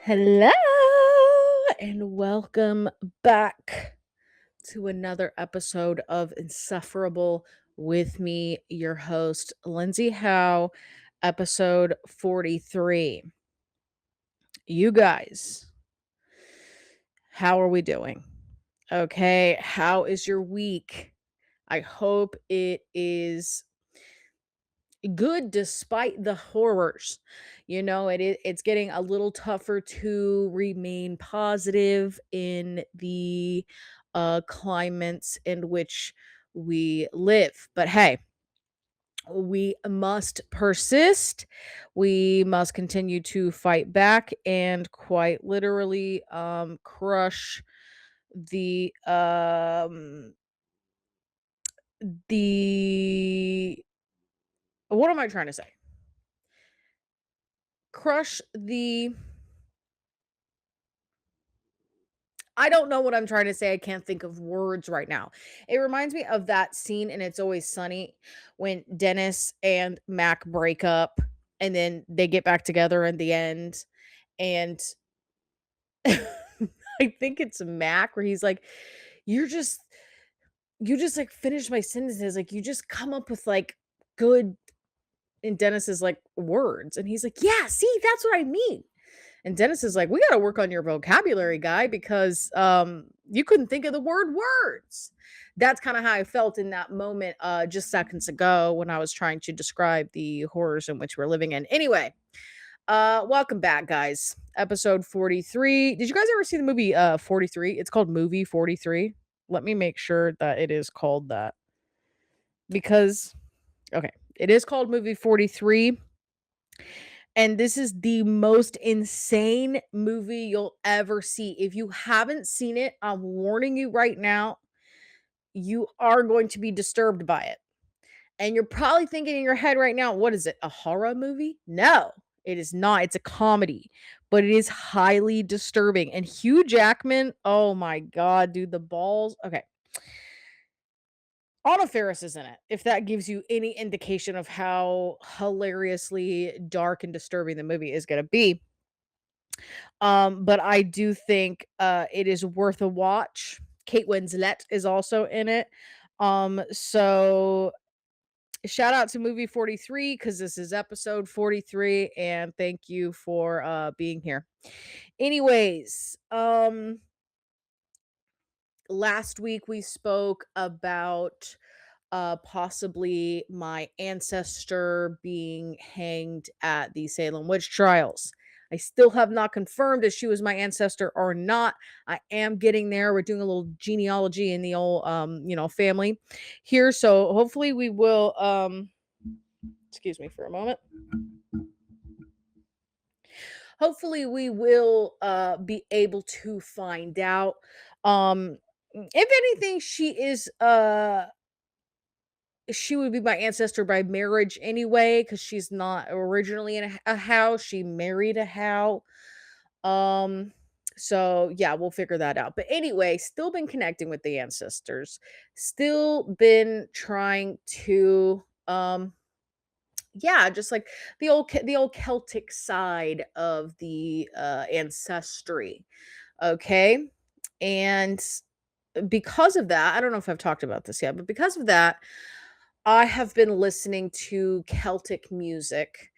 Hello and welcome back to another episode of Insufferable with me, your host, Lindsay Howe, episode 43. You guys, how are we doing? Okay, how is your week? I hope it is good despite the horrors. It's getting a little tougher to remain positive in the climates in which we live. But hey, we must persist. We must continue to fight back and quite literally crush the what am I trying to say? Crush the I don't know what I'm trying to say. I can't think of words right now. It reminds me of that scene in It's Always Sunny when Dennis and Mac break up and then they get back together in the end. And I think it's Mac where he's like, You're just, you just like finish my sentences. Like, you just come up with like good, and Dennis is like, words. And he's like, Yeah, see, that's what I mean. And Dennis is like, "We gotta work on your vocabulary, guy, because, you couldn't think of the word words." That's kinda how I felt in that moment, just seconds ago when I was trying to describe the horrors in which we're living in. Anyway, welcome back, guys. Episode 43. Did you guys ever see the movie, 43? It's called Movie 43. Let me make sure that it is called that because okay, it is called Movie 43. And this is the most insane movie you'll ever see. If you haven't seen it, I'm warning you right now, you are going to be disturbed by it. And you're probably thinking in your head right now, what is it? A horror movie? No, it is not. It's a comedy, but it is highly disturbing. And Hugh Jackman, oh my God, dude, the balls. Okay. Anna Faris is in it, if that gives you any indication of how hilariously dark and disturbing the movie is going to be. But I do think, it is worth a watch. Kate Winslet is also in it. So shout out to movie 43 because this is episode 43, and thank you for, being here. Anyways, last week we spoke about possibly my ancestor being hanged at the Salem witch trials. I still have not confirmed if she was my ancestor or not. I am getting there. We're doing a little genealogy in the old family here. So hopefully we will excuse me for a moment. Hopefully we will be able to find out. Um if anything, she would be my ancestor by marriage anyway, because she's not originally in a Howe. She married a Howe. Um, so yeah, we'll figure that out. But anyway, still been connecting with the ancestors. Still been trying to yeah, just like the old Celtic side of the ancestry. Okay? And because of that, I don't know if I've talked about this yet, but because of that, I have been listening to Celtic music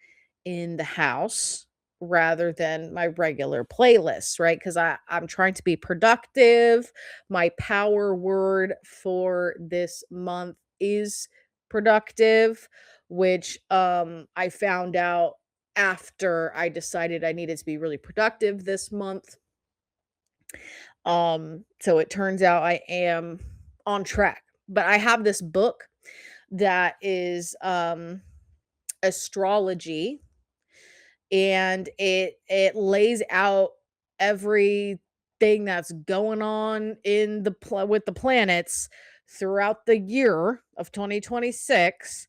in the house rather than my regular playlists, right? Because I'm trying to be productive. My power word for this month is productive, which I found out after I decided I needed to be really productive this month. So it turns out I am on track. But I have this book that is astrology, and it lays out everything that's going on in with the planets throughout the year of 2026,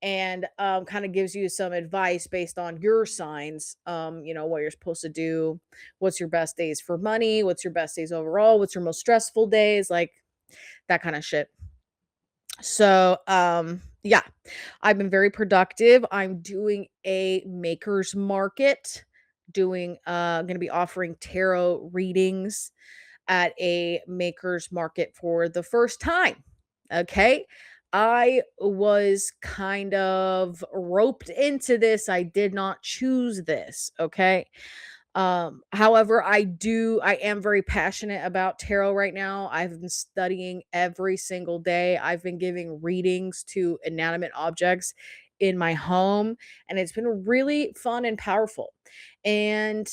and kind of gives you some advice based on your signs, what you're supposed to do, what's your best days for money, what's your best days overall, what's your most stressful days, like that kind of shit. So, yeah, I've been very productive. I'm doing a maker's market doing gonna be offering tarot readings at a maker's market for the first time. Okay. I was kind of roped into this. I did not choose this. Okay. However, I am very passionate about tarot right now. I've been studying every single day. I've been giving readings to inanimate objects in my home, and it's been really fun and powerful. And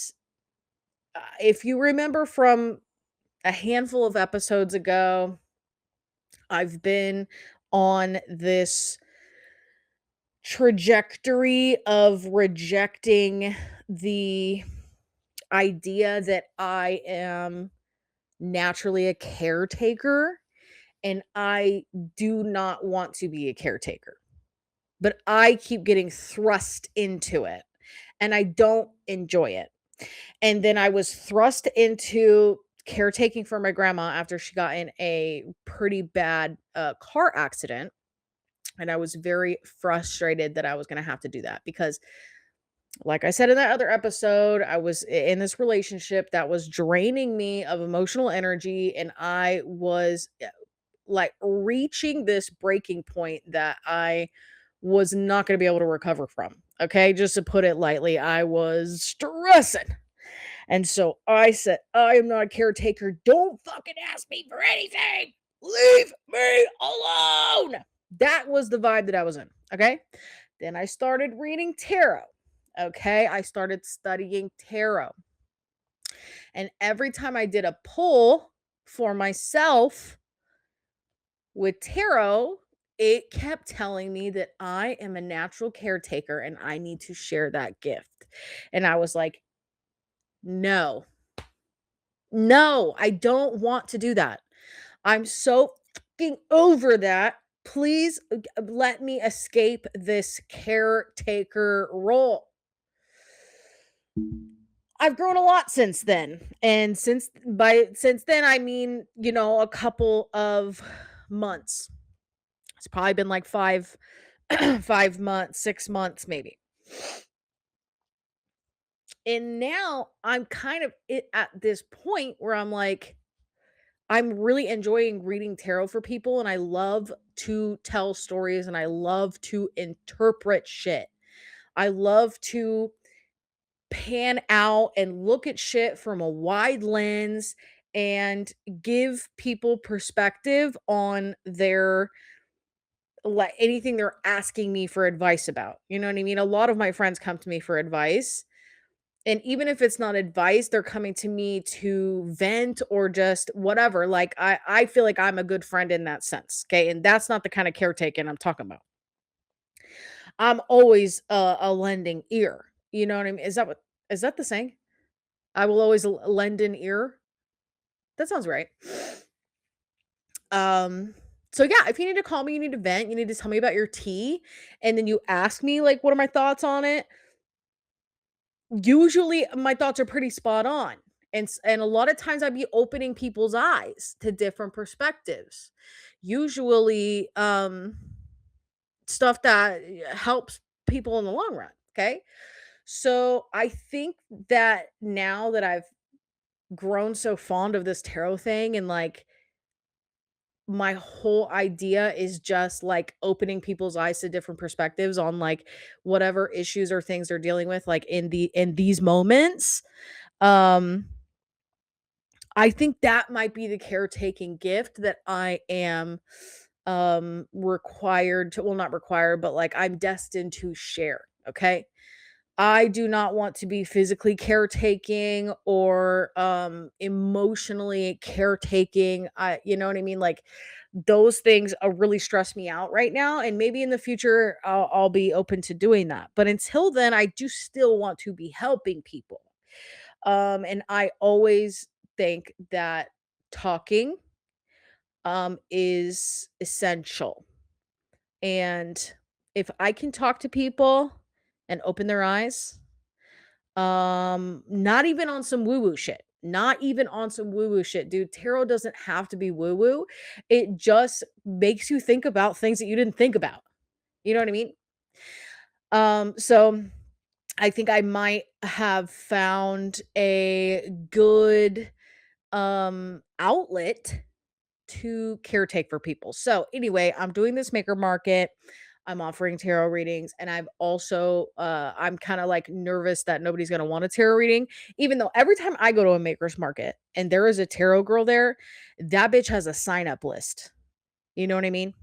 if you remember from a handful of episodes ago, I've been on this trajectory of rejecting the idea that I am naturally a caretaker, and I do not want to be a caretaker. But I keep getting thrust into it, and I don't enjoy it. And then I was thrust into caretaking for my grandma after she got in a pretty bad, car accident, and I was very frustrated that I was gonna have to do that because, like I said in that other episode, I was in this relationship that was draining me of emotional energy, and I was, like, reaching this breaking point that I was not gonna be able to recover from, okay? Just to put it lightly, I was stressing. And so I said, "I am not a caretaker. Don't fucking ask me for anything. Leave me alone." That was the vibe that I was in, okay? Then I started reading tarot, okay? I started studying tarot. And every time I did a pull for myself with tarot, it kept telling me that I am a natural caretaker and I need to share that gift. And I was like, "No, no, I don't want to do that. I'm so fucking over that. Please let me escape this caretaker role." I've grown a lot since then. And since then I mean, a couple of months. It's probably been like 5 5 months, 6 months maybe. And now I'm kind of at this point where I'm like, I'm really enjoying reading tarot for people, and I love to tell stories, and I love to interpret shit. I love to pan out and look at shit from a wide lens and give people perspective on their, like, anything they're asking me for advice about. You know what I mean? A lot of my friends come to me for advice. And even if it's not advice, they're coming to me to vent or just whatever. Like, I feel like I'm a good friend in that sense. Okay. And that's not the kind of caretaking I'm talking about. I'm always a lending ear. You know what I mean? Is that the saying? I will always lend an ear. That sounds right. Um, so yeah, if you need to call me, you need to vent, you need to tell me about your tea, and then you ask me like what are my thoughts on it. Usually my thoughts are pretty spot on. And a lot of times I'd be opening people's eyes to different perspectives. Usually stuff that helps people in the long run, okay? So I think that now that I've grown so fond of this tarot thing, and like my whole idea is just like opening people's eyes to different perspectives on like whatever issues or things they're dealing with like in these moments. um I think that might be the caretaking gift that I am required to, well, not required, but like I'm destined to share. Okay. I do not want to be physically caretaking or emotionally caretaking. You know what I mean? Like those things really stress me out right now, and maybe in the future I'll be open to doing that. But until then, I do still want to be helping people. And I always think that talking is essential. And if I can talk to people and open their eyes, not even on some woo-woo shit. Not even on some woo-woo shit, dude. Tarot doesn't have to be woo-woo. It just makes you think about things that you didn't think about. You know what I mean? So I think I might have found a good, outlet to caretake for people. So anyway, I'm doing this maker market. I'm offering tarot readings, and I've also I'm kind of like nervous that nobody's going to want a tarot reading, even though every time I go to a maker's market and there is a tarot girl there, that bitch has a sign up list. You know what I mean?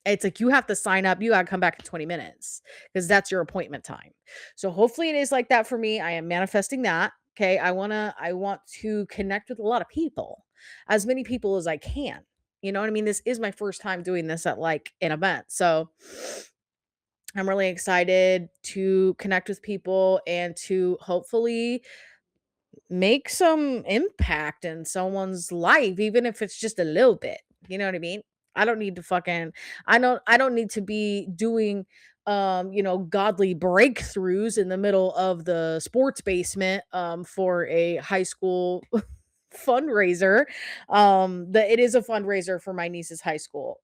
It's like you have to sign up, you gotta come back in 20 minutes because that's your appointment time. So hopefully it is like that for me. I am manifesting that. Okay. I want to connect with a lot of people, as many people as I can. You know what I mean? This is my first time doing this at like an event. So I'm really excited to connect with people and to hopefully make some impact in someone's life, even if it's just a little bit. You know what I mean? I don't need to fucking I don't need to be doing godly breakthroughs in the middle of the sports basement for a high school fundraiser. It is a fundraiser for my niece's high school.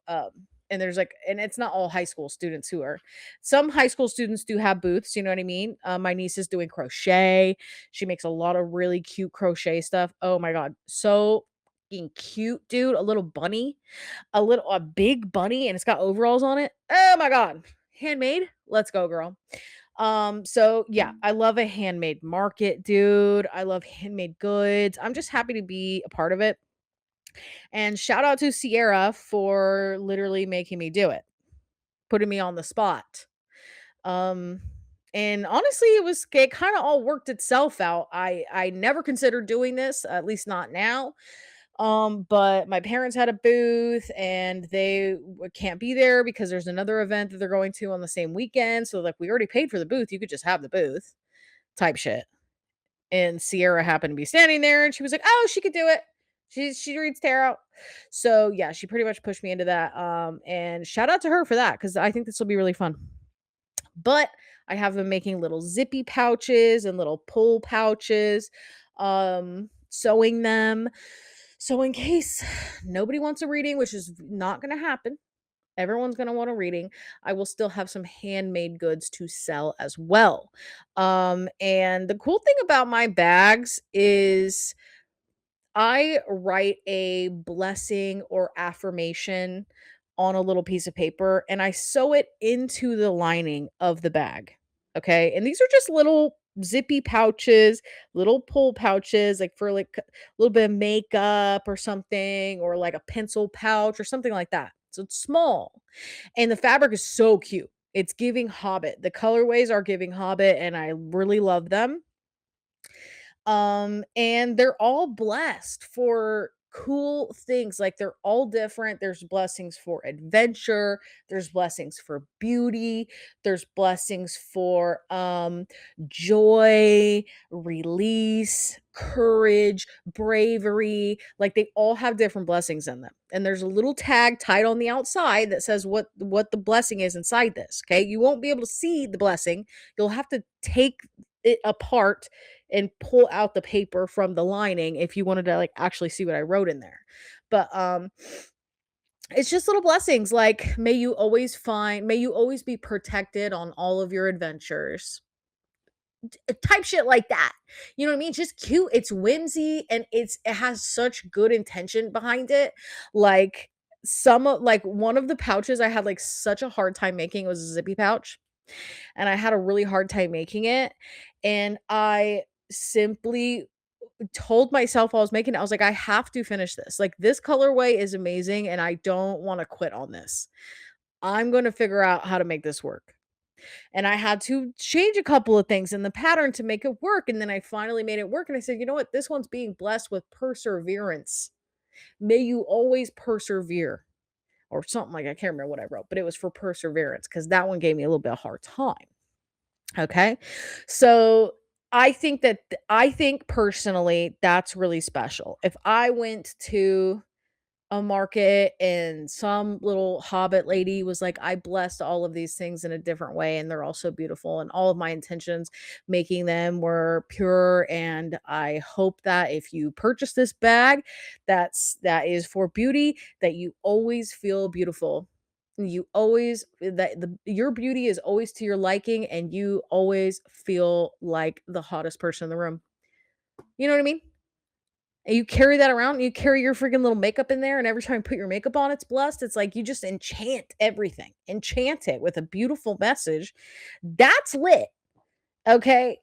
And there's like, and it's not all high school students who are, some high school students do have booths, you know what I mean? My niece is doing crochet. She makes a lot of really cute crochet stuff. Oh my God. So fucking cute, dude. A little bunny, a big bunny, and it's got overalls on it. Oh my God. Handmade. Let's go, girl. So yeah, I love a handmade market, dude. I love handmade goods. I'm just happy to be a part of it. And shout out to Sierra for literally making me do it, putting me on the spot. Um and honestly, it kind of all worked itself out. I never considered doing this, at least not now. But my parents had a booth and can't be there because there's another event that they're going to on the same weekend. So like we already paid for the booth. You could just have the booth type shit. And Sierra happened to be standing there and she was like, "Oh, she could do it. She reads tarot." So yeah, she pretty much pushed me into that. And shout out to her for that because I think this will be really fun. But I have been making little zippy pouches and little pull pouches, sewing them. So in case nobody wants a reading, which is not going to happen, everyone's going to want a reading, I will still have some handmade goods to sell as well. And the cool thing about my bags is I write a blessing or affirmation on a little piece of paper and I sew it into the lining of the bag. Okay. And these are just little zippy pouches, little pull pouches, like for like a little bit of makeup or something, or like a pencil pouch or something like that. So it's small. And the fabric is so cute. It's giving Hobbit. The colorways are giving Hobbit, and I really love them. And they're all blessed for cool things. Like they're all different. There's blessings for adventure, there's blessings for beauty, there's blessings for joy, release, courage, bravery. Like they all have different blessings in them. And there's a little tag tied on the outside that says what the blessing is inside this. Okay? You won't be able to see the blessing. You'll have to take it apart and pull out the paper from the lining if you wanted to like actually see what I wrote in there. But it's just little blessings like may you always be protected on all of your adventures. Type shit like that. You know what I mean? Just cute. It's whimsy and it has such good intention behind it. Like like one of the pouches I had like such a hard time making was a zippy pouch, and I had a really hard time making it. And I simply told myself while I was making it, I was like, I have to finish this. Like, this colorway is amazing, and I don't want to quit on this. I'm going to figure out how to make this work. And I had to change a couple of things in the pattern to make it work. And then I finally made it work. And I said, you know what? This one's being blessed with perseverance. May you always persevere, or something like I can't remember what I wrote, but it was for perseverance because that one gave me a little bit of hard time. Okay. So I think personally that's really special. If I went to a market and some little hobbit lady was like, I blessed all of these things in a different way and they're all so beautiful, and all of my intentions making them were pure. And I hope that if you purchase this bag that is for beauty, that you always feel beautiful. You always that the your beauty is always to your liking, and you always feel like the hottest person in the room. You know what I mean? And you carry that around, you carry your freaking little makeup in there, and every time you put your makeup on, it's blessed. It's like you just enchant everything. Enchant it with a beautiful message. That's lit, okay?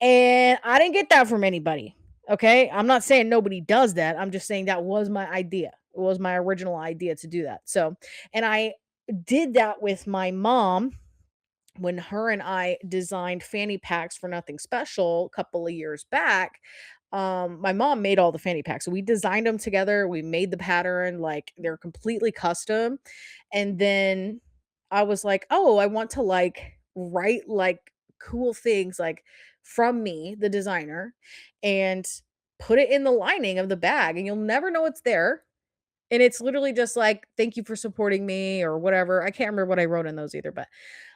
And I didn't get that from anybody, okay? I'm not saying nobody does that. I'm just saying that was my idea. It was my original idea to do that. So, and I did that with my mom when her and I designed fanny packs for Nothing Special a couple of years back. My mom made all the fanny packs. So we designed them together. We made the pattern, like they're completely custom. And then I was like, "Oh, I want to like write like cool things like from me, the designer, and put it in the lining of the bag and you'll never know it's there." And it's literally just like, "Thank you for supporting me," or whatever. I can't remember what I wrote in those either, but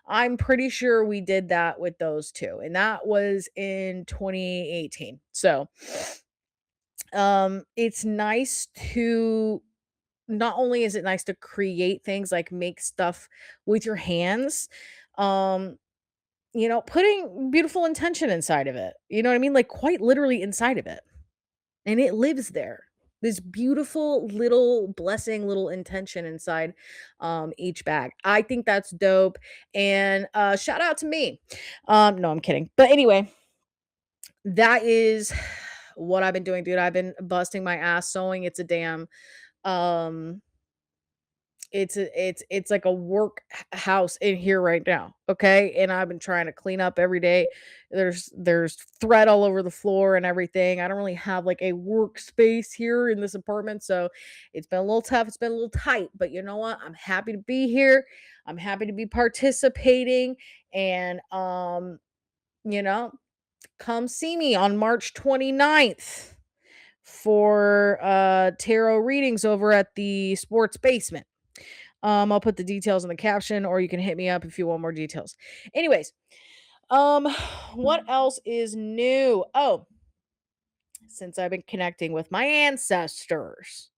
I'm pretty sure we did that with those 2, and that was in 2018. So, it's nice to not only is it nice to create things, like make stuff with your hands, um, putting beautiful intention inside of it. You know what I mean? Like, quite literally inside of it, and it lives there. This beautiful little blessing, little intention inside, each bag. I think that's dope, and, shout out to me. No, I'm kidding. But anyway, that is what I've been doing, dude. I've been busting my ass sewing. It's a damn, um it's like a work house in here right now, okay? And I've been trying to clean up every day. There's thread all over the floor and everything. I don't really have like a workspace here in this apartment, so it's been a little tough. It's been a little tight, but you know what? I'm happy to be here. I'm happy to be participating, and you know, come see me on March 29th for tarot readings over at the Sports Basement. I'll put the details in the caption, or you can hit me up if you want more details. Anyways, um, what else is new? Oh, since I've been connecting with my ancestors,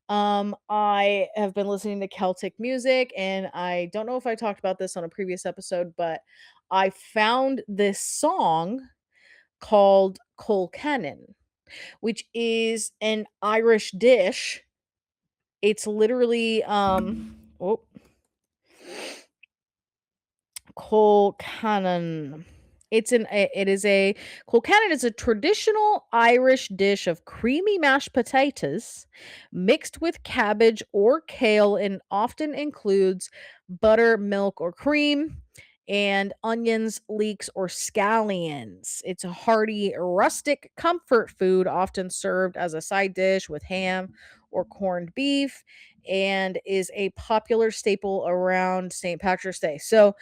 I have been listening to Celtic music, and I don't know if I talked about this on a previous episode, but I found this song called Colcannon, which is an Irish dish. It's literally oh, Colcannon. It is a Colcannon is a traditional Irish dish of creamy mashed potatoes mixed with cabbage or kale and often includes butter, milk, or cream and onions, leeks, or scallions. It's a hearty, rustic comfort food often served as a side dish with ham or corned beef and is a popular staple around St. Patrick's Day. So,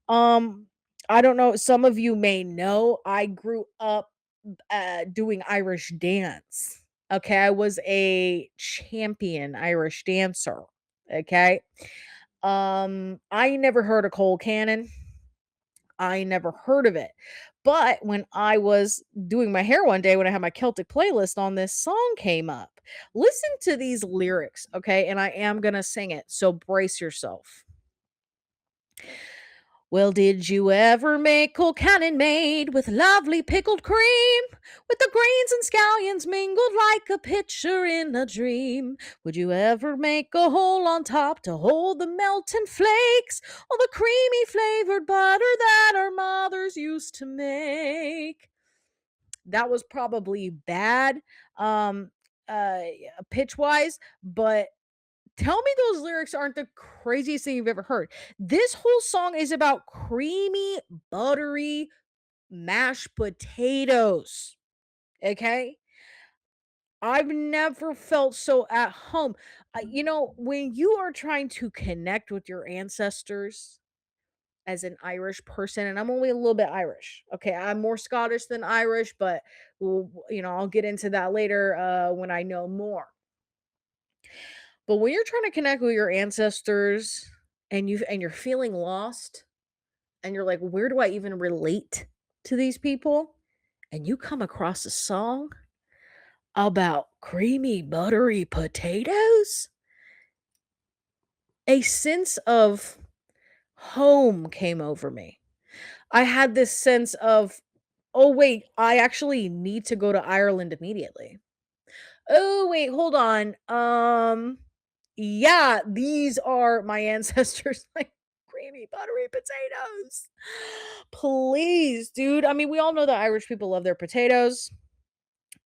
um, I don't know, some of you may know I grew up, doing Irish dance. Okay, I was a champion Irish dancer, okay? I never heard of Cole Cannon. I never heard of it. But when I was doing my hair one day, when I had my Celtic playlist on, this song came up. Listen to these lyrics, okay? And I am gonna sing it, so brace yourself. Well, did you ever make colcannon made with lovely pickled cream? With the grains and scallions mingled like a picture in a dream? Would you ever make a hole on top to hold the melting flakes? Or the creamy flavored butter that our mothers used to make? That was probably bad, um, uh, pitch wise, but tell me those lyrics aren't the craziest thing you've ever heard. This whole song is about creamy, buttery mashed potatoes. Okay? I've never felt so at home. When you are trying to connect with your ancestors as an Irish person, and I'm only a little bit Irish. Okay, I'm more Scottish than Irish, but I'll get into that later when I know more. But when you're trying to connect with your ancestors and you're feeling lost and you're like, where do I even relate to these people? And you come across a song about creamy, buttery potatoes? a sense of home came over me. I had this sense of, "Oh, wait, I actually need to go to Ireland immediately. Oh, wait, hold on. Yeah, these are my ancestors, like, creamy, buttery potatoes. Please, dude." I mean, we all know that Irish people love their potatoes,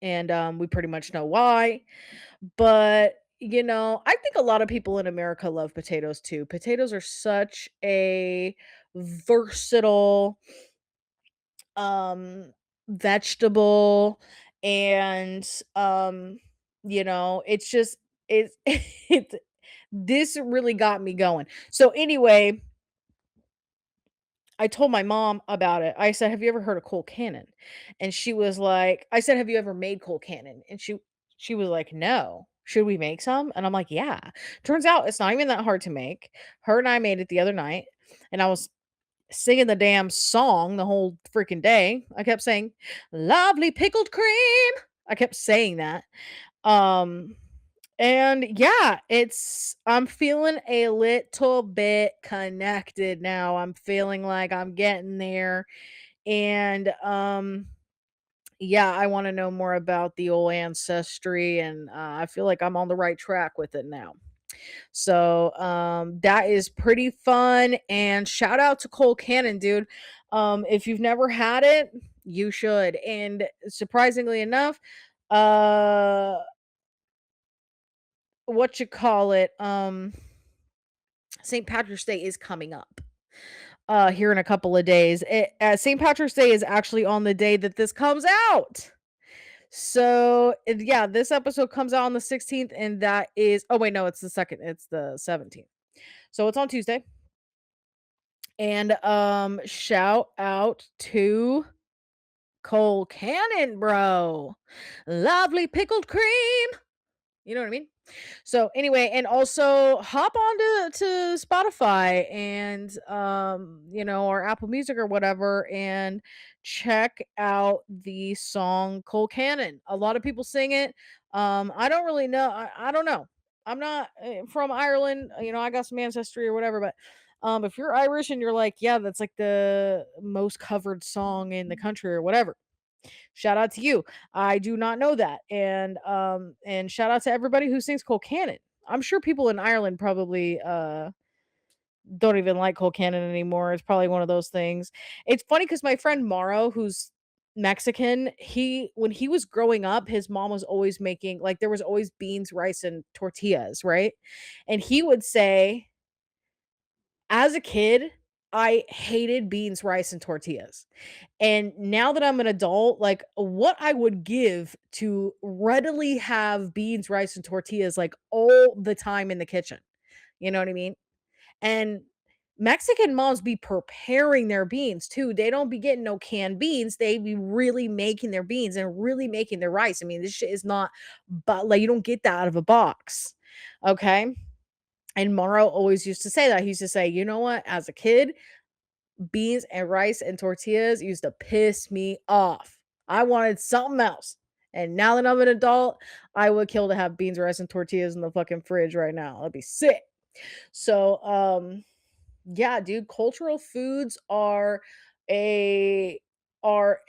and, we pretty much know why, but, I think a lot of people in America love potatoes too. Potatoes are such a versatile um vegetable, and it's just it's it this really got me going. So anyway, I told my mom about it. I said, "Have you ever heard of cold cannon?" And she was like, I said, "Have you ever made cold cannon?" And she was like, "No. Should we make some?" And I'm like, "Yeah." Turns out it's not even that hard to make. Her and I made it the other night, and I was singing the damn song the whole freaking day. I kept saying, "Lovely pickled cream." I kept saying that. Um, and yeah, I'm feeling a little bit connected now. I'm feeling like I'm getting there. And yeah, I want to know more about the old ancestry, and I feel like I'm on the right track with it now. So, that is pretty fun, and shout out to Cole Cannon, dude. If you've never had it, you should. And surprisingly enough, uh, what you call it, St. Patrick's Day is coming up here in a couple of days. St. Patrick's Day is actually on the day that this comes out. So, yeah, this episode comes out on the 16th, and that is, oh wait, no, it's the second, it's the 17th. So it's on Tuesday. And shout out to Cole Cannon, bro. Lovely pickled cream. You know what I mean? So anyway, and also hop on to Spotify and or Apple Music or whatever, and check out the song Cole Cannon. A lot of people sing it. I don't really know. I don't know. I'm not from Ireland, I got some ancestry or whatever, but if you're Irish and you're like, yeah, that's like the most covered song in the country or whatever, shout out to you. I do not know that. And shout out to everybody who sings Cole Cannon. I'm sure people in Ireland probably don't even like Cole Cannon anymore. It's probably one of those things. It's funny because my friend Morrow, who's Mexican, he when he was growing up, his mom was always making, like, there was always beans, rice, and tortillas, right? And he would say, as a kid, I hated beans, rice, and tortillas. And now that I'm an adult, like, what I would give to readily have beans, rice, and tortillas, like, all the time in the kitchen. You know what I mean? And Mexican moms be preparing their beans too. They don't be getting no canned beans. They be really making their beans and really making their rice. I mean, this shit is not, but like, you don't get that out of a box. Okay. And Morrow always used to say that. He used to say, you know what? As a kid, beans and rice and tortillas used to piss me off. I wanted something else. And now that I'm an adult, I would kill to have beans, rice, and tortillas in the fucking fridge right now. I'd be sick. So, yeah, dude, cultural foods a are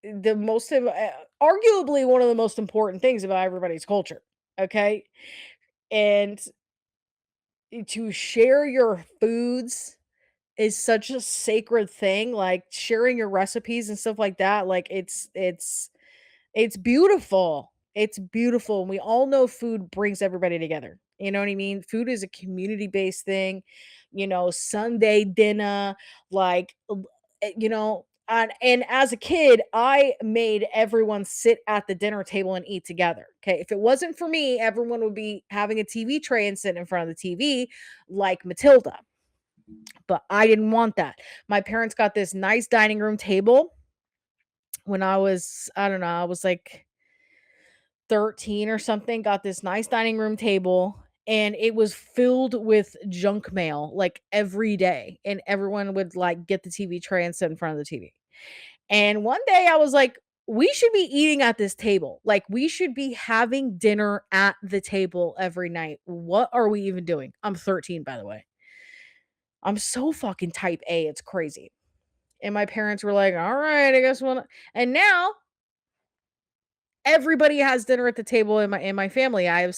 the most arguably one of the most important things about everybody's culture. Okay, and to share your foods is such a sacred thing, like, sharing your recipes and stuff like that, like, it's beautiful. It's beautiful, and we all know food brings everybody together, you know what I mean? Food is a community-based thing, Sunday dinner, like, and as a kid, I made everyone sit at the dinner table and eat together, okay? If it wasn't for me, everyone would be having a TV tray and sitting in front of the TV like Matilda. But I didn't want that. My parents got this nice dining room table when I don't know, I was like 13 or something, got this nice dining room table, and it was filled with junk mail like every day. And everyone would like get the TV tray and sit in front of the TV. And one day I was like, We should be eating at this table. Like, we should be having dinner at the table every night. What are we even doing? I'm 13, by the way. I'm so fucking type A, it's crazy. And my parents were like, "All right, I guess we'll," and now everybody has dinner at the table in my family. I've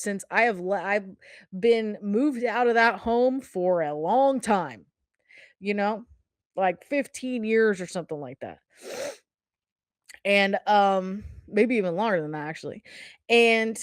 been moved out of that home for a long time, you know? Like 15 years or something like that. And maybe even longer than that actually. And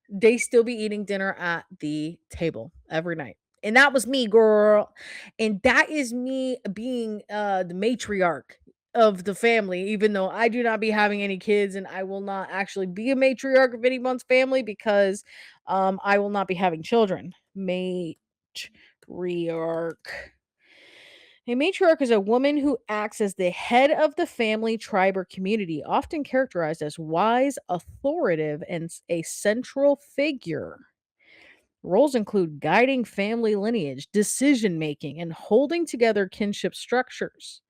they still be eating dinner at the table every night. And that was me, girl. And that is me being the matriarch of the family, even though I do not be having any kids and I will not actually be a matriarch of anyone's family because I will not be having children. Matriarch. A matriarch is a woman who acts as the head of the family, tribe, or community, often characterized as wise, authoritative, and a central figure. Roles include guiding family lineage, decision making, and holding together kinship structures.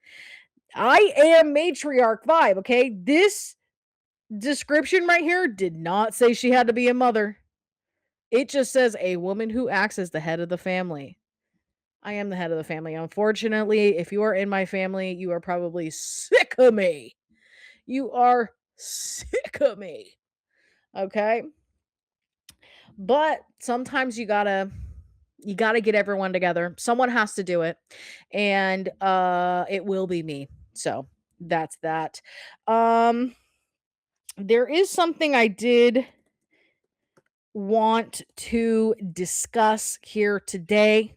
I am matriarch vibe, okay? This description right here did not say she had to be a mother. It just says a woman who acts as the head of the family. I am the head of the family. Unfortunately, if you are in my family, you are probably sick of me. You are sick of me. Okay? But sometimes you got to get everyone together. Someone has to do it. And it will be me. So, that's that. Um there is something I did want to discuss here today,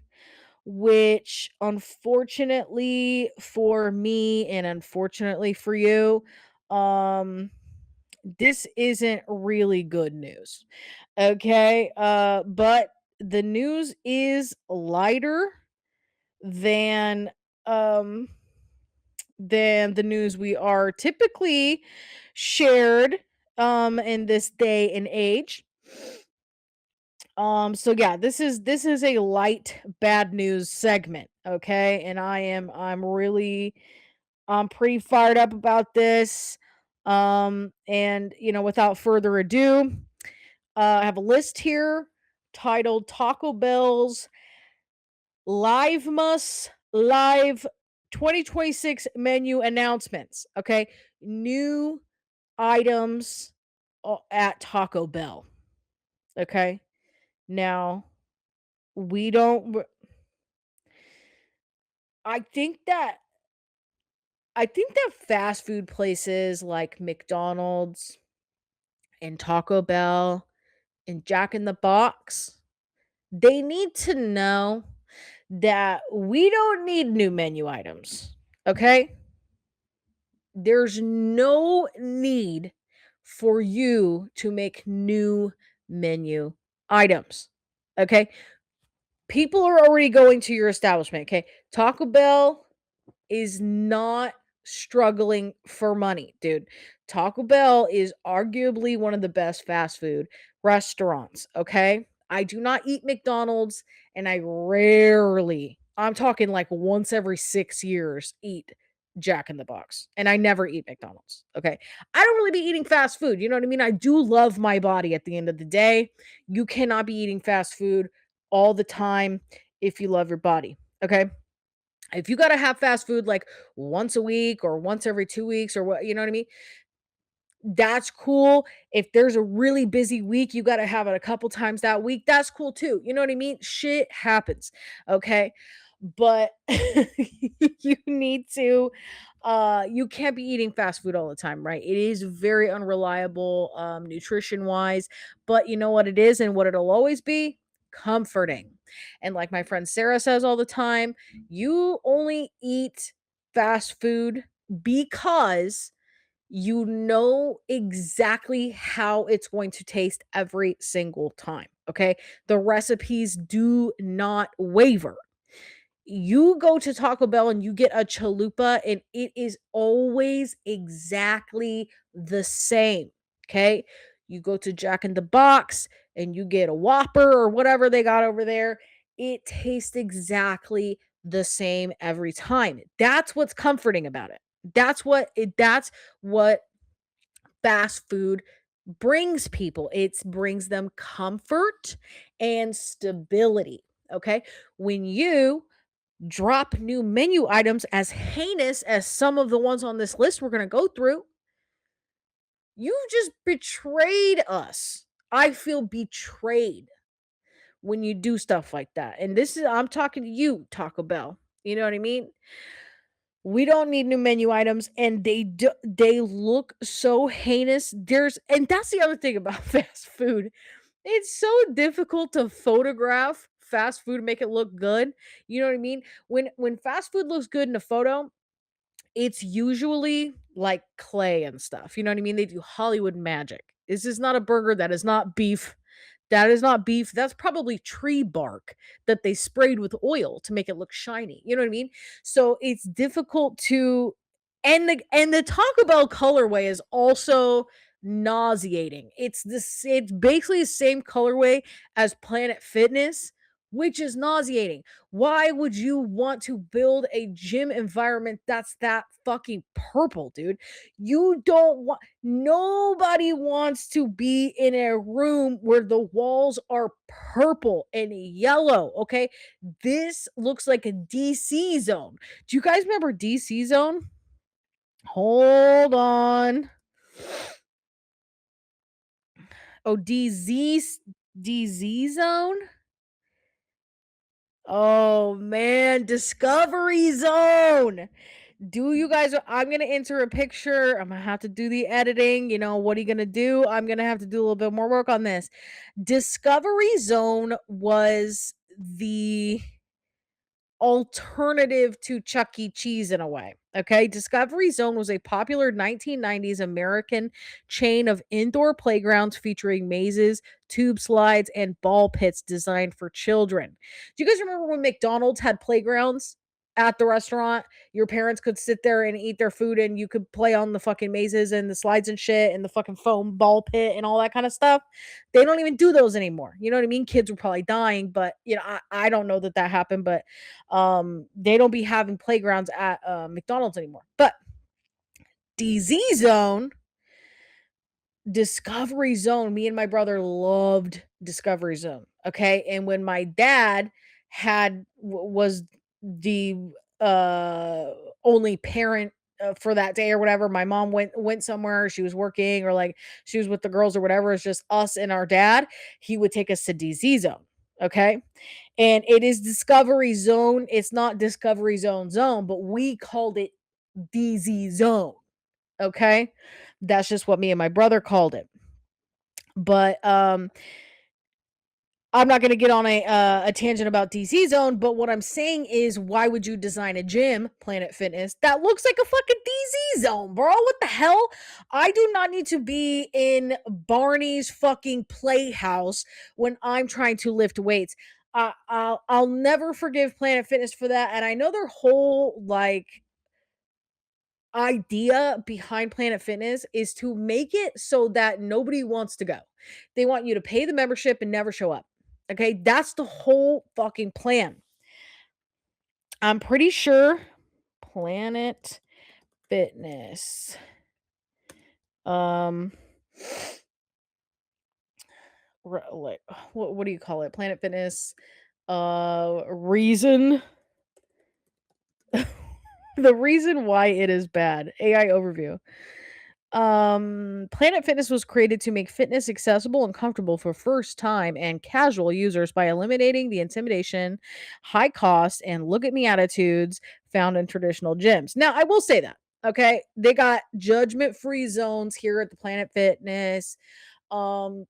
which unfortunately for me and unfortunately for you, um this isn't really good news. Okay? But the news is lighter than um than the news we are typically shared in this day and age. So yeah, this is a light bad news segment, okay? And I'm pretty fired up about this. And without further ado, I have a list here titled Taco Bell's Live 2026 menu announcements, okay? New items at Taco Bell, okay? Now, we don't r I think that fast food places like McDonald's and Taco Bell and Jack in the Box, they need to know that we don't need new menu items, okay? There's no need for you to make new menu items, okay? People are already going to your establishment, okay? Taco Bell is not struggling for money, dude. Taco Bell is arguably one of the best fast food restaurants, okay? I do not eat McDonald's and I rarely, I'm talking like once every 6 years, eat Jack in the Box. And I never eat McDonald's, okay? I don't really be eating fast food, you know what I mean? I do love my body at the end of the day. You cannot be eating fast food all the time if you love your body, okay? If you gotta have fast food like once a week or once every 2 weeks or what, you know what I mean? That's cool. If there's a really busy week, you gotta have it a couple times that week, that's cool too. You know what I mean? Shit happens, okay? But you need to you can't be eating fast food all the time, right? It is very unreliable nutrition wise, but you know what it is and what it'll always be? Comforting. And like my friend Sarah says all the time, you only eat fast food because you know exactly how it's going to taste every single time. Okay. The recipes do not waver. You go to Taco Bell and you get a chalupa, and it is always exactly the same. Okay. You go to Jack in the Box and you get a Whopper or whatever they got over there. It tastes exactly the same every time. That's what's comforting about it. That's what fast food brings people. It brings them comfort and stability. Okay. When you drop new menu items as heinous as some of the ones on this list we're going to go through, you just betrayed us. I feel betrayed when you do stuff like that. And this is, I'm talking to you, Taco Bell. You know what I mean? We don't need new menu items, and they look so heinous. And that's the other thing about fast food. It's so difficult to photograph fast food, make it look good. You know what I mean? When fast food looks good in a photo, it's usually like clay and stuff. You know what I mean? They do Hollywood magic. This is not a burger, that is not beef. That is not beef. That's probably tree bark that they sprayed with oil to make it look shiny. You know what I mean? So it's difficult to, and the Taco Bell colorway is also nauseating. It's basically the same colorway as Planet Fitness, which is nauseating. Why would you want to build a gym environment that's that fucking purple, dude? You don't want Nobody wants to be in a room where the walls are purple and yellow, okay? This looks like a DC zone. Do you guys remember DC zone? Hold on. Oh, DZ zone? Oh man, Discovery Zone. Do you guys I'm going to enter a picture. I'm going to have to do the editing. What are you going to do? I'm going to have to do a little bit more work on this. Discovery Zone was the alternative to Chuck E. Cheese in a way. Okay. Discovery Zone was a popular 1990s American chain of indoor playgrounds featuring mazes, tube slides, and ball pits designed for children. Do you guys remember when McDonald's had playgrounds at the restaurant? Your parents could sit there and eat their food, and you could play on the fucking mazes and the slides and shit and the fucking foam ball pit and all that kind of stuff. They don't even do those anymore. You know what I mean? Kids were probably dying, but I don't know that happened, but they don't be having playgrounds at McDonald's anymore. But DZ Zone, Discovery Zone, me and my brother loved Discovery Zone. Okay. And when my dad was the uh only parent for that day or whatever, my mom went somewhere, she was working, or like she was with the girls or whatever, it's just us and our dad, he would take us to DZ Zone. Okay. And it is Discovery Zone. It's not Discovery Zone, but we called it DZ Zone. Okay. That's just what me and my brother called it. But I'm not going to get on a tangent about DC Zone, but what I'm saying is, why would you design a gym, Planet Fitness, that looks like a fucking DC Zone, bro? What the hell? I do not need to be in Barney's fucking playhouse when I'm trying to lift weights. I'll never forgive Planet Fitness for that, and I know their whole like idea behind Planet Fitness is to make it so that nobody wants to go. They want you to pay the membership and never show up. Okay, that's the whole fucking plan. I'm pretty sure Planet Fitness. Um like what do you call it? Planet Fitness reason the reason why it is bad. AI overview. Planet Fitness was created to make fitness accessible and comfortable for first time and casual users by eliminating the intimidation, high cost, and look at me attitudes found in traditional gyms. Now, I will say that, okay? They got judgment free zones here at the Planet Fitness. Um,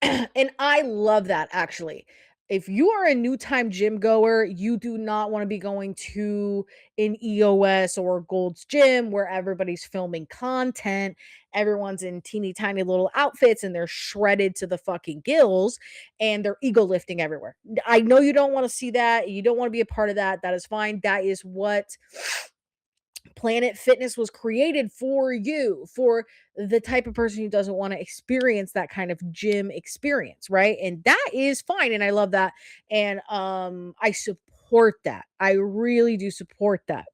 and I love that actually. If you are a new time gym goer, you do not want to be going to an EOS or Gold's Gym where everybody's filming content. Everyone's in teeny tiny little outfits and they're shredded to the fucking gills and they're ego lifting everywhere. I know you don't want to see that. You don't want to be a part of that. That is fine. That is what Planet Fitness was created for, for the type of person who doesn't want to experience that kind of gym experience, right? And that is fine, and I love that, and I support that. I really do support that.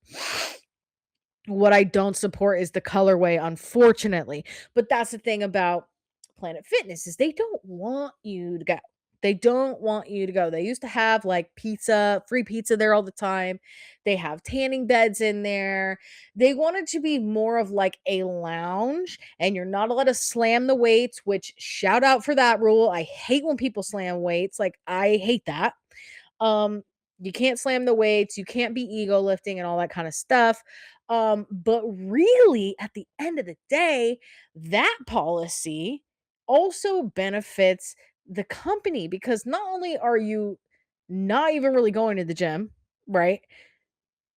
What I don't support is the colorway, unfortunately. But that's the thing about Planet Fitness is they don't want you to go. They don't want you to go. They used to have like pizza, free pizza there all the time. They have tanning beds in there. They wanted to be more of like a lounge, and you're not allowed to slam the weights, which shout out for that rule. I hate when people slam weights. Like I hate that. Um, you can't slam the weights, you can't be ego lifting and all that kind of stuff. But really, at the end of the day, that policy also benefits the company because not only are you not even really going to the gym, right?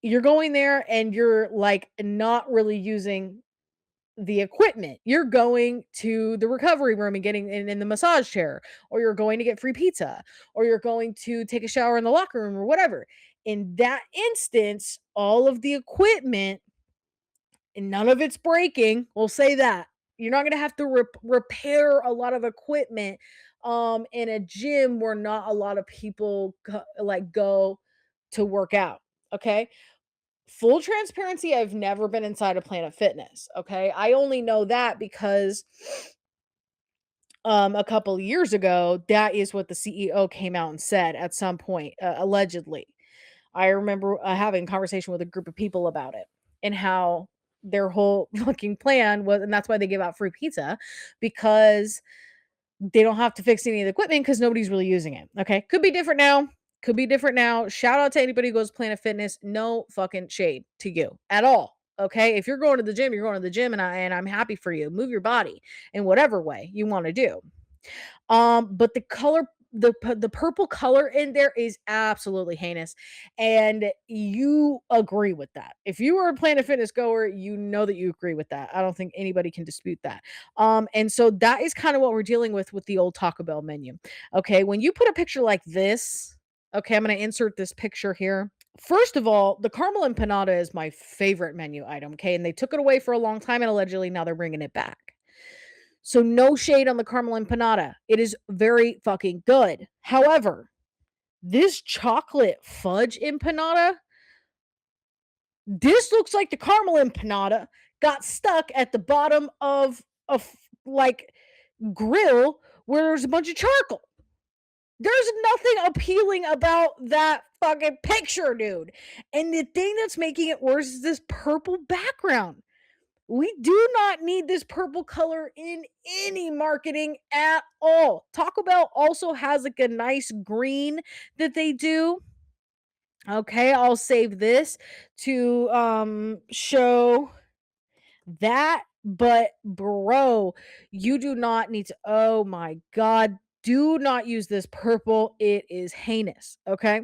You're going there and you're like not really using the equipment. You're going to the recovery room and getting in the massage chair, or you're going to get free pizza, or you're going to take a shower in the locker room or whatever. In that instance, all of the equipment and none of it's breaking. We'll say that. You're not going to have to repair a lot of equipment in a gym where not a lot of people go to work out. Okay, full transparency, I've never been inside a Planet Fitness, okay? I only know that because a couple of years ago, that is what the CEO came out and said at some point, allegedly. I remember having a conversation with a group of people about it and how their whole fucking plan was, and that's why they give out free pizza because they don't have to fix any of the equipment because nobody's really using it. Okay. Could be different now. Could be different now. Shout out to anybody who goes Planet Fitness. No fucking shade to you at all. Okay. If you're going to the gym, you're going to the gym, and I'm happy for you. Move your body in whatever way you want to do. But the color, the purple color in there is absolutely heinous, and you agree with that. If you are a Planet Fitness goer, you know that you agree with that. I don't think anybody can dispute that. And so that is kind of what we're dealing with the old Taco Bell menu. Okay, when you put a picture like this, okay, I'm going to insert this picture here. First of all, the caramel empanada is my favorite menu item. Okay, and they took it away for a long time, and allegedly now they're bringing it back. So no shade on the caramel empanada. It is very fucking good. However, this chocolate fudge empanada, this looks like the caramel empanada got stuck at the bottom of like grill where there's a bunch of charcoal. There's nothing appealing about that fucking picture, dude. And the thing that's making it worse is this purple background. We do not need this purple color in any marketing at all. Taco Bell also has like a nice green that they do. Okay, I'll save this to show that, but bro, you do not need to, oh my god, do not use this purple. It is heinous, okay?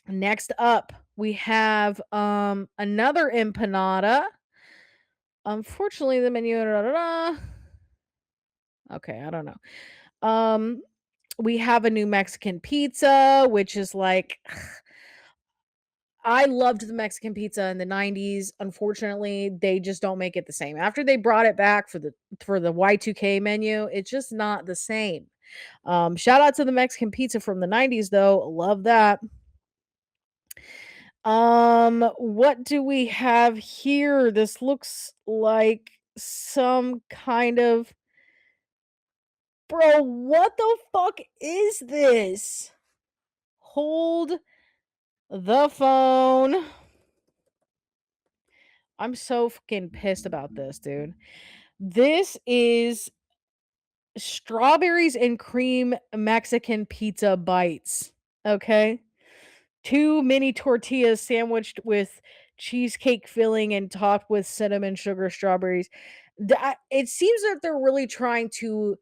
Next up, we have another empanada. Unfortunately, the menu okay, I don't know. We have a new Mexican pizza, which is like I loved the Mexican pizza in the 90s. Unfortunately, they just don't make it the same. After they brought it back for the Y2K menu, it's just not the same. Shout out to the Mexican pizza from the 90s though. Love that. What do we have here? This looks like some kind of, bro, what the fuck is this? Hold the phone. I'm so fucking pissed about this, dude. This is strawberries and cream Mexican pizza bites. Okay. Two mini tortillas sandwiched with cheesecake filling and topped with cinnamon sugar strawberries. It seems that they're really trying to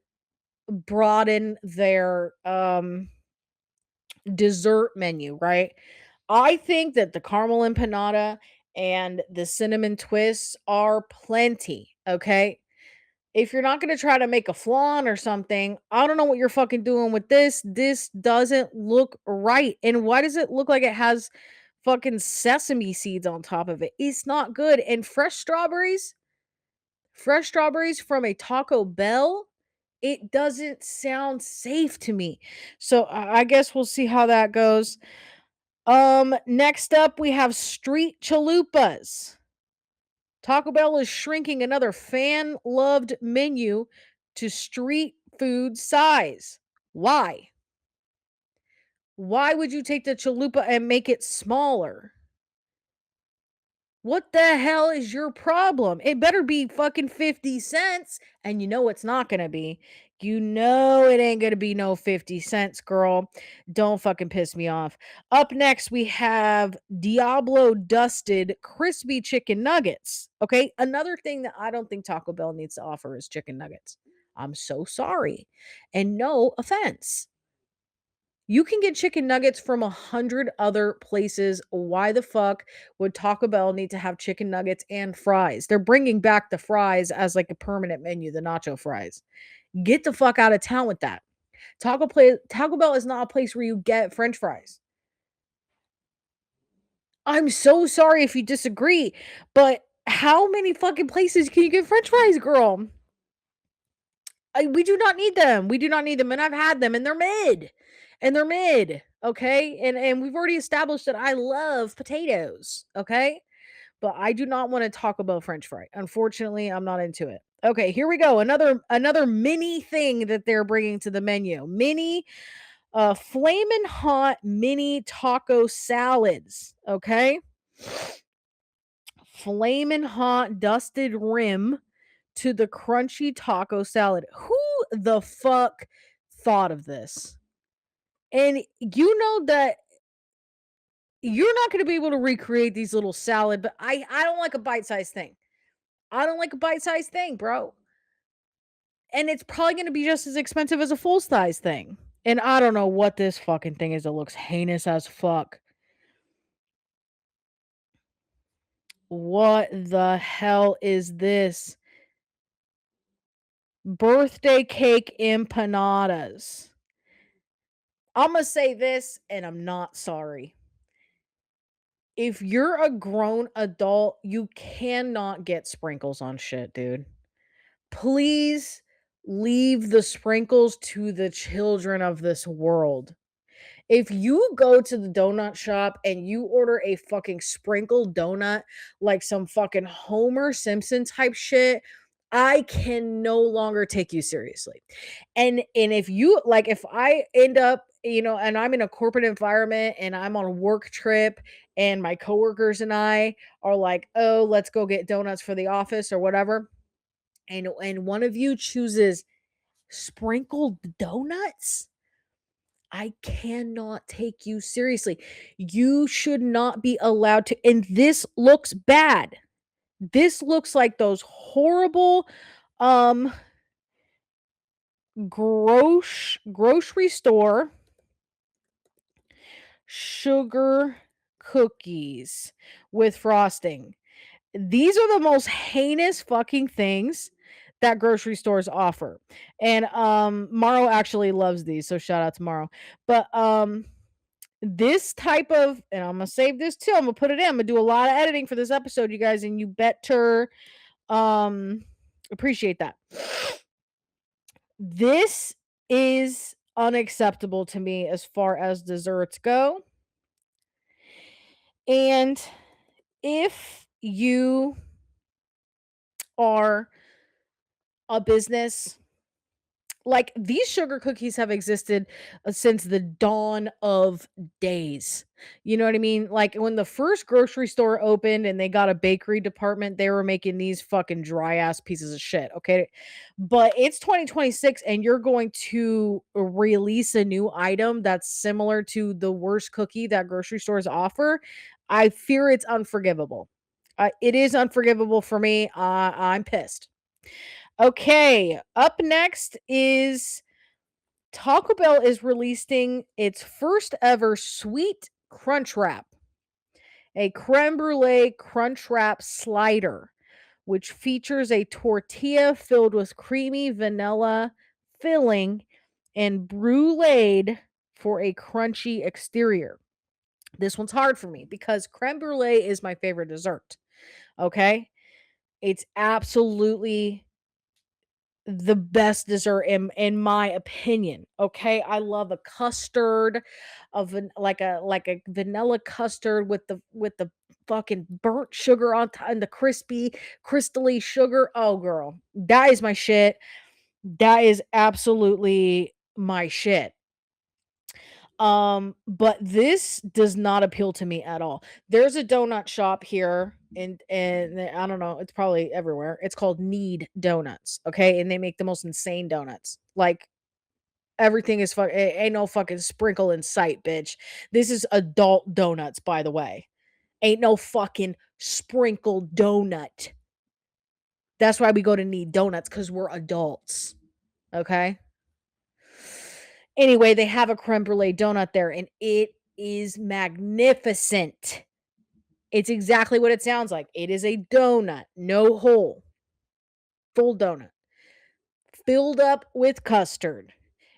broaden their dessert menu, right? I think that the caramel empanada and the cinnamon twists are plenty, okay? If you're not going to try to make a flan or something, I don't know what you're fucking doing with this. This doesn't look right. And why does it look like it has fucking sesame seeds on top of it? It's not good. And fresh strawberries from a Taco Bell, it doesn't sound safe to me. So I guess we'll see how that goes. Next up we have street chalupas. Taco Bell is shrinking another fan loved menu to street food size. Why? Why would you take the chalupa and make it smaller? What the hell is your problem? It better be fucking 50 cents. And you know it's not going to be. You know it ain't going to be no 50 cents, girl. Don't fucking piss me off. Up next, we have Diablo dusted crispy chicken nuggets. Okay. Another thing that I don't think Taco Bell needs to offer is chicken nuggets. I'm so sorry. And no offense. You can get chicken nuggets from 100 other places. Why the fuck would Taco Bell need to have chicken nuggets and fries? They're bringing back the fries as like a permanent menu, the nacho fries. Get the fuck out of town with that. Taco Bell is not a place where you get french fries. I'm so sorry if you disagree, but how many fucking places can you get french fries, girl? We do not need them. We do not need them, and I've had them, and they're mid. And they're mid, okay? And we've already established that I love potatoes, okay? But I do not want to talk about french fry. Unfortunately, I'm not into it. Okay, here we go. Another mini thing that they're bringing to the menu. Mini flamin' hot mini taco salads, okay? Flamin' hot dusted rim to the crunchy taco salad. Who the fuck thought of this? And you know that you're not going to be able to recreate these little salad, but I don't like a bite-sized thing. I don't like a bite-sized thing, bro. And it's probably going to be just as expensive as a full-size thing. And I don't know what this fucking thing is. It looks heinous as fuck. What the hell is this? Birthday cake empanadas. I'm going to say this, and I'm not sorry. If you're a grown adult, you cannot get sprinkles on shit, dude. Please leave the sprinkles to the children of this world. If you go to the donut shop and you order a fucking sprinkled donut, like some fucking Homer Simpson type shit, I can no longer take you seriously. And if you like if I end up, and I'm in a corporate environment and I'm on a work trip and my coworkers and I are like, "Oh, let's go get donuts for the office or whatever." And one of you chooses sprinkled donuts, I cannot take you seriously. You should not be allowed to, and this looks bad. This looks like those horrible um grocery store sugar cookies with frosting. These are the most heinous fucking things that grocery stores offer. And Morrow actually loves these, so shout out to Morrow. But this type of, and I'm gonna save this too. I'm gonna put it in. I'm gonna do a lot of editing for this episode, you guys, and you better um appreciate that. This is unacceptable to me as far as desserts go. And if you are a business, like, these sugar cookies have existed since the dawn of days. You know what I mean? Like, when the first grocery store opened and they got a bakery department, they were making these fucking dry ass pieces of shit, okay? But it's 2026 and you're going to release a new item that's similar to the worst cookie that grocery stores offer. I fear it's unforgivable. It is unforgivable for me. I'm pissed. Okay, up next is Taco Bell is releasing its first ever sweet crunch wrap, a creme brulee crunch wrap slider, which features a tortilla filled with creamy vanilla filling and bruleed for a crunchy exterior. This one's hard for me because creme brulee is my favorite dessert. Okay. It's absolutely the best dessert in my opinion, okay? I love a custard, like a vanilla custard with the fucking burnt sugar on top and the crispy, crystally sugar. Oh, girl, that is my shit. That is absolutely my shit. But this does not appeal to me at all. There's a donut shop here and I don't know, it's probably everywhere. It's called Need Donuts, okay? And they make the most insane donuts. Like everything is ain't no fucking sprinkle in sight, bitch. This is adult donuts, by the way. Ain't no fucking sprinkled donut. That's why we go to Need Donuts cuz we're adults, okay? Anyway, they have a creme brulee donut there and it is magnificent. It's exactly what it sounds like. It is a donut, no hole, full donut, filled up with custard.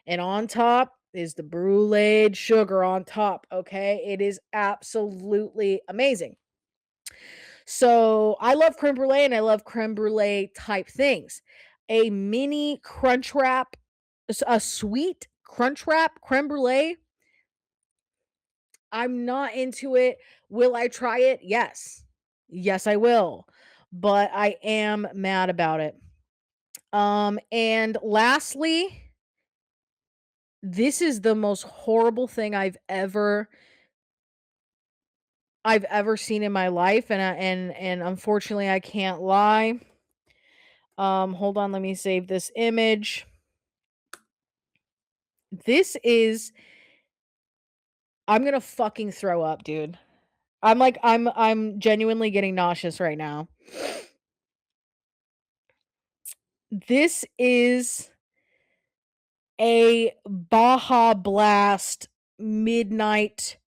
And on top is the bruleed sugar on top. Okay. It is absolutely amazing. So I love creme brulee and I love creme brulee type things. A mini crunch wrap, a sweet crunch wrap creme brulee. I'm not into it. Will I try it? Yes. Yes, I will. But I am mad about it. And lastly, this is the most horrible thing I've ever seen in my life, and unfortunately I can't lie. Hold on, let me save this image. This is I'm gonna fucking throw up, dude. I'm genuinely getting nauseous right now. This is a Baja Blast midnight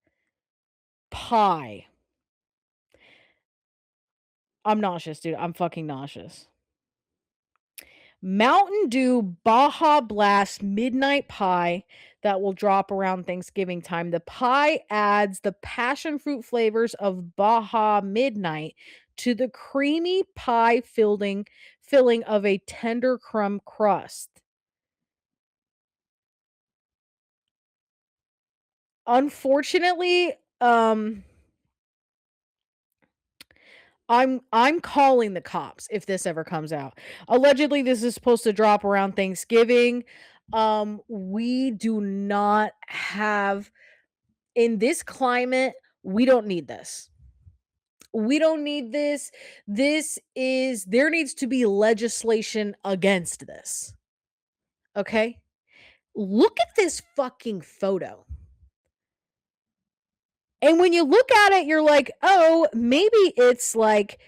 pie. I'm nauseous, dude. I'm fucking nauseous. Mountain Dew Baja Blast midnight pie that will drop around Thanksgiving time. The pie adds the passion fruit flavors of Baja Midnight to the creamy pie filling of a tender crumb crust. Unfortunately, I'm calling the cops if this ever comes out. Allegedly, this is supposed to drop around Thanksgiving. We do not have in this climate, we don't need this. We don't need this. There needs to be legislation against this. Okay? Look at this fucking photo. And when you look at it, you're like, oh, maybe it's like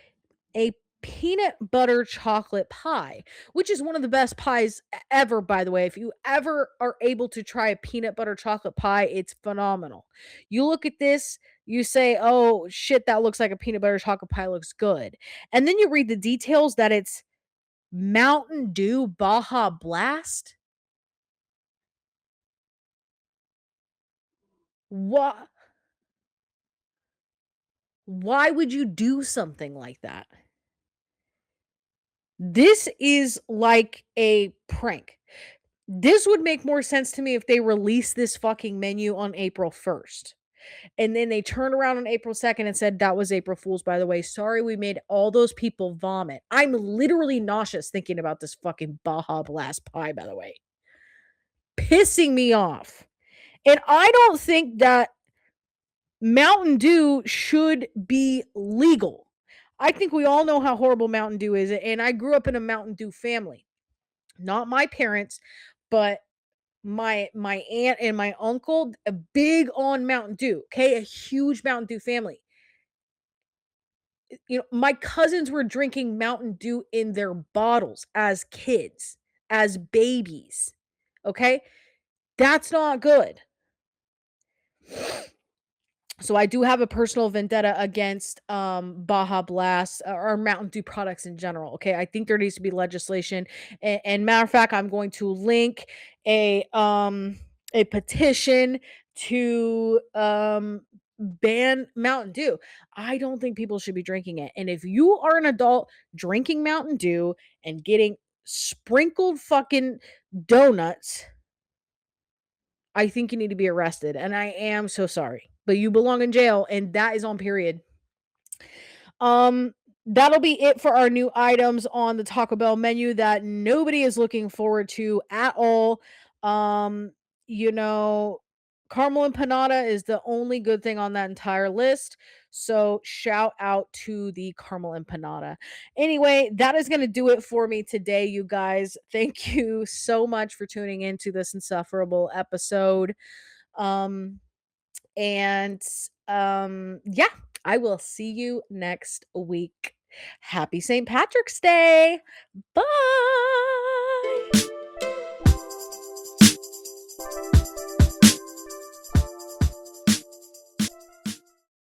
a peanut butter chocolate pie, which is one of the best pies ever, by the way. If you ever are able to try a peanut butter chocolate pie, it's phenomenal. You look at this, you say, oh shit, that looks like a peanut butter chocolate pie, looks good. And then you read the details that it's Mountain Dew Baja Blast. What? Why would you do something like that? This is like a prank. This would make more sense to me if they released this fucking menu on April 1st. And then they turned around on April 2nd and said, that was April Fool's, by the way. Sorry, we made all those people vomit. I'm literally nauseous thinking about this fucking Baja Blast pie, by the way. Pissing me off. And I don't think that Mountain Dew should be legal. I think we all know how horrible Mountain Dew is. And I grew up in a Mountain Dew family. Not my parents, but my aunt and my uncle, big on Mountain Dew, okay? A huge Mountain Dew family. My cousins were drinking Mountain Dew in their bottles as kids, as babies, okay? That's not good. So I do have a personal vendetta against Baja Blast or Mountain Dew products in general. Okay, I think there needs to be legislation. And matter of fact, I'm going to link a petition to ban Mountain Dew. I don't think people should be drinking it. And if you are an adult drinking Mountain Dew and getting sprinkled fucking donuts, I think you need to be arrested, and I am so sorry, but you belong in jail, and that is on period. Um, that'll be it for our new items on the Taco Bell menu that nobody is looking forward to at all. Um, you know, caramel empanada is the only good thing on that entire list. So shout out to the caramel empanada. Anyway, that is going to do it for me today, you guys. Thank you so much for tuning into this insufferable episode. Um, and yeah, I will see you next week. Happy St. Patrick's Day. Bye.